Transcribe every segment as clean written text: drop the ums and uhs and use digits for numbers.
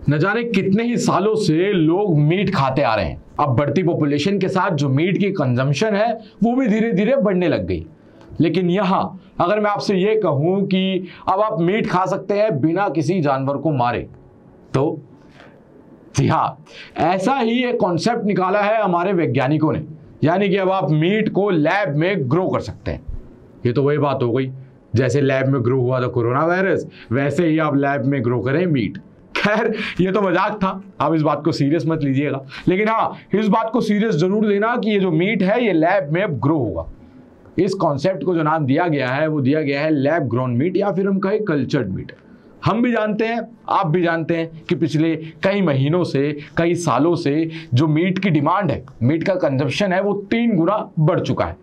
न जाने कितने ही सालों से लोग मीट खाते आ रहे हैं। अब बढ़ती पॉपुलेशन के साथ जो मीट की कंजम्पशन है वो भी धीरे धीरे बढ़ने लग गई। लेकिन यहाँ अगर मैं आपसे ये कहूं कि अब आप मीट खा सकते हैं बिना किसी जानवर को मारे, तो जी हाँ, ऐसा ही एक कॉन्सेप्ट निकाला है हमारे वैज्ञानिकों ने। यानी कि अब आप मीट को लैब में ग्रो कर सकते हैं। ये तो वही बात हो गई, जैसे लैब में ग्रो हुआ था कोरोना वायरस, वैसे ही आप लैब में ग्रो करें मीट। खैर ये तो मजाक था, आप इस बात को सीरियस मत लीजिएगा। लेकिन हाँ, इस बात को सीरियस जरूर लेना कि ये जो मीट है ये लैब में अब ग्रो होगा। इस कॉन्सेप्ट को जो नाम दिया गया है वो दिया गया है लैब ग्रोन मीट, या फिर हम कहें कल्चर्ड मीट। हम भी जानते हैं, आप भी जानते हैं कि पिछले कई महीनों से, कई सालों से जो मीट की डिमांड है, मीट का कंजप्शन है, वो 3 गुना बढ़ चुका है।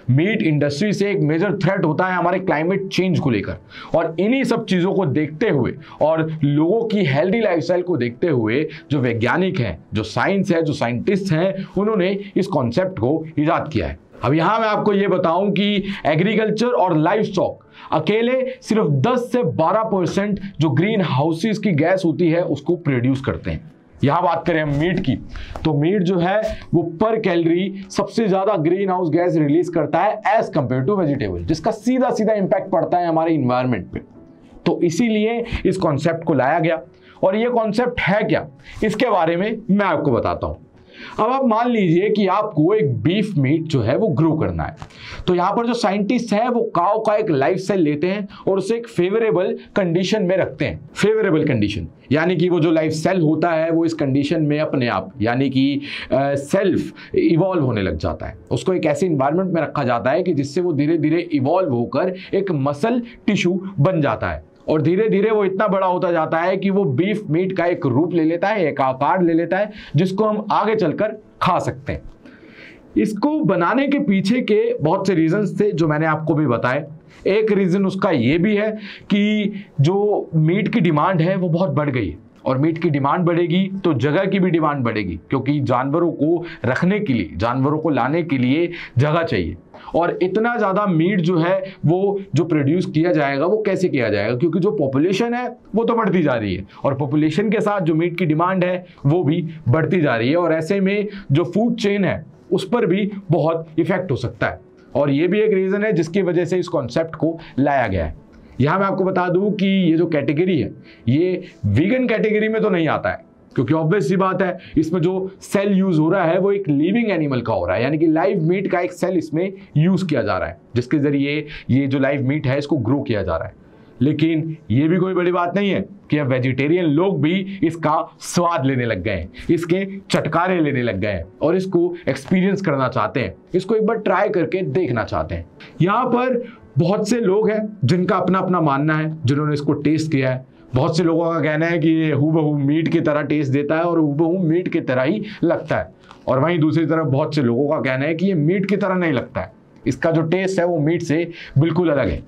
मीट इंडस्ट्री से एक मेजर थ्रेट होता है हमारे क्लाइमेट चेंज को लेकर। और इन्हीं सब चीज़ों को देखते हुए और लोगों की हेल्दी लाइफस्टाइल को देखते हुए जो वैज्ञानिक हैं, जो साइंस है, जो साइंटिस्ट हैं, उन्होंने इस कॉन्सेप्ट को इजाद किया है। अब यहाँ मैं आपको ये बताऊं कि एग्रीकल्चर और लाइफ स्टॉक अकेले सिर्फ 10 से 12% जो ग्रीन हाउसेस की गैस होती है उसको प्रोड्यूस करते हैं। यहाँ बात करें हम मीट की, तो मीट जो है वो पर कैलोरी सबसे ज्यादा ग्रीन हाउस गैस रिलीज करता है एज कंपेयर टू वेजिटेबल, जिसका सीधा सीधा इंपैक्ट पड़ता है हमारे इन्वायरमेंट पे। तो इसीलिए इस कॉन्सेप्ट को लाया गया। और ये कॉन्सेप्ट है क्या, इसके बारे में मैं आपको बताता हूं। अब आप मान लीजिए कि आपको एक बीफ मीट जो है वो ग्रो करना है, तो यहां पर जो साइंटिस्ट हैं वो काऊ का एक लाइफ सेल लेते हैं और उसे एक फेवरेबल कंडीशन में रखते हैं। फेवरेबल कंडीशन यानी कि वो जो लाइफ सेल होता है वो इस कंडीशन में अपने आप यानी कि सेल्फ इवॉल्व होने लग जाता है। उसको एक ऐसे इन्वायरमेंट में रखा जाता है कि जिससे वो धीरे धीरे इवॉल्व होकर एक मसल टिश्यू बन जाता है। और धीरे धीरे वो इतना बड़ा होता जाता है कि वो बीफ मीट का एक रूप ले लेता है, एक आकार ले लेता है, जिसको हम आगे चलकर खा सकते हैं। इसको बनाने के पीछे के बहुत से रीजंस थे जो मैंने आपको भी बताए। एक रीजन उसका ये भी है कि जो मीट की डिमांड है वो बहुत बढ़ गई है, और मीट की डिमांड बढ़ेगी तो जगह की भी डिमांड बढ़ेगी, क्योंकि जानवरों को रखने के लिए, जानवरों को लाने के लिए जगह चाहिए। और इतना ज़्यादा मीट जो है वो जो प्रोड्यूस किया जाएगा वो कैसे किया जाएगा, क्योंकि जो पॉपुलेशन है वो तो बढ़ती जा रही है, और पॉपुलेशन के साथ जो मीट की डिमांड है वो भी बढ़ती जा रही है। और ऐसे में जो फूड चेन है उस पर भी बहुत इफेक्ट हो सकता है। और ये भी एक रीज़न है जिसकी वजह से इस कॉन्सेप्ट को लाया गया है। यहाँ मैं आपको बता दूं कि ये जो कैटेगरी है ये वीगन कैटेगरी में तो नहीं आता है, क्योंकि ऑब्वियस सी बात है इसमें जो सेल यूज हो रहा है वो एक लिविंग एनिमल का हो रहा है, यानी कि लाइव मीट का एक सेल इसमें यूज किया जा रहा है, जिसके जरिए ये जो लाइव मीट है इसको ग्रो किया जा रहा है। लेकिन ये भी कोई बड़ी बात नहीं है कि अब वेजिटेरियन लोग भी इसका स्वाद लेने लग गए हैं, इसके चटकारे लेने लग गए हैं और इसको एक्सपीरियंस करना चाहते हैं, इसको एक बार ट्राई करके देखना चाहते हैं। यहाँ पर बहुत से लोग हैं जिनका अपना अपना मानना है, जिन्होंने इसको टेस्ट किया है। बहुत से लोगों का कहना है कि ये हूबहू मीट की तरह टेस्ट देता है और हूबहू मीट की तरह ही लगता है, और वहीं दूसरी तरफ बहुत से लोगों का कहना है कि ये मीट की तरह नहीं लगता है, इसका जो टेस्ट है वो मीट से बिल्कुल अलग है।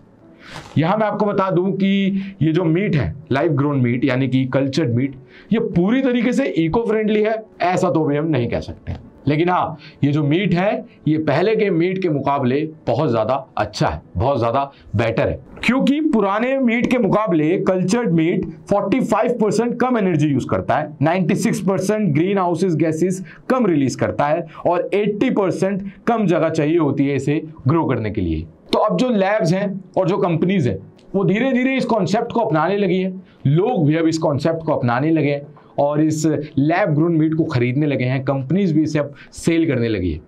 यहाँ मैं आपको बता दूं कि ये जो मीट है, लाइव ग्रोन मीट यानी कि कल्चर्ड मीट, ये पूरी तरीके से इको फ्रेंडली है ऐसा तो भी हम नहीं कह सकते। लेकिन हाँ, ये जो मीट है ये पहले के मीट के मुकाबले बहुत ज़्यादा अच्छा है, बहुत ज़्यादा बेटर है, क्योंकि पुराने मीट के मुकाबले कल्चर्ड मीट 45% कम एनर्जी यूज करता है, 96% ग्रीन हाउसेस गैसेस कम रिलीज करता है, और 80% कम जगह चाहिए होती है इसे ग्रो करने के लिए। तो अब जो लैब्स हैं और जो कंपनीज हैं वो धीरे धीरे इस कॉन्सेप्ट को अपनाने लगी है, लोग भी अब इस कॉन्सेप्ट को अपनाने लगे हैं और इस लैब ग्रोन मीट को खरीदने लगे हैं, कंपनीज भी इसे अब सेल करने लगी है।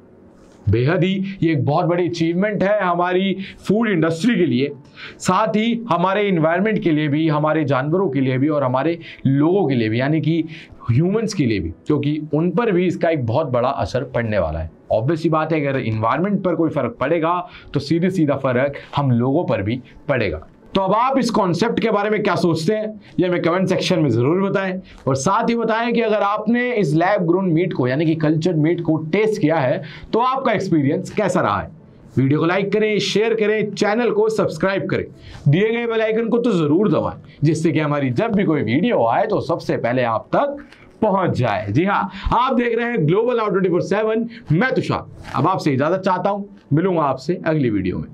बेहद ही ये एक बहुत बड़ी अचीवमेंट है हमारी फूड इंडस्ट्री के लिए, साथ ही हमारे इन्वायरमेंट के लिए भी, हमारे जानवरों के लिए भी और हमारे लोगों के लिए भी, यानी कि ह्यूमंस के लिए भी, क्योंकि उन पर भी इसका एक बहुत बड़ा असर पड़ने वाला है। ऑब्वियस सी बात है, अगर इन्वायरमेंट पर कोई फर्क पड़ेगा तो सीधे सीधा फर्क हम लोगों पर भी पड़ेगा। तो अब आप इस कॉन्सेप्ट के बारे में क्या सोचते हैं ये हमें कमेंट सेक्शन में जरूर बताएं, और साथ ही बताएं कि अगर आपने इस लैब ग्रोन मीट को यानी कि कल्चर्ड मीट को टेस्ट किया है तो आपका एक्सपीरियंस कैसा रहा है। वीडियो को लाइक करें, शेयर करें, चैनल को सब्सक्राइब करें, दिए गए बेल आइकन को तो जरूर दबाएं, जिससे कि हमारी जब भी कोई वीडियो आए तो सबसे पहले आप तक पहुंच जाए। जी हाँ, आप देख रहे हैं ग्लोबल नाउ 24/7। मैं तुषार अब आपसे इजाजत चाहता हूं, मिलूंगा आपसे अगली वीडियो में।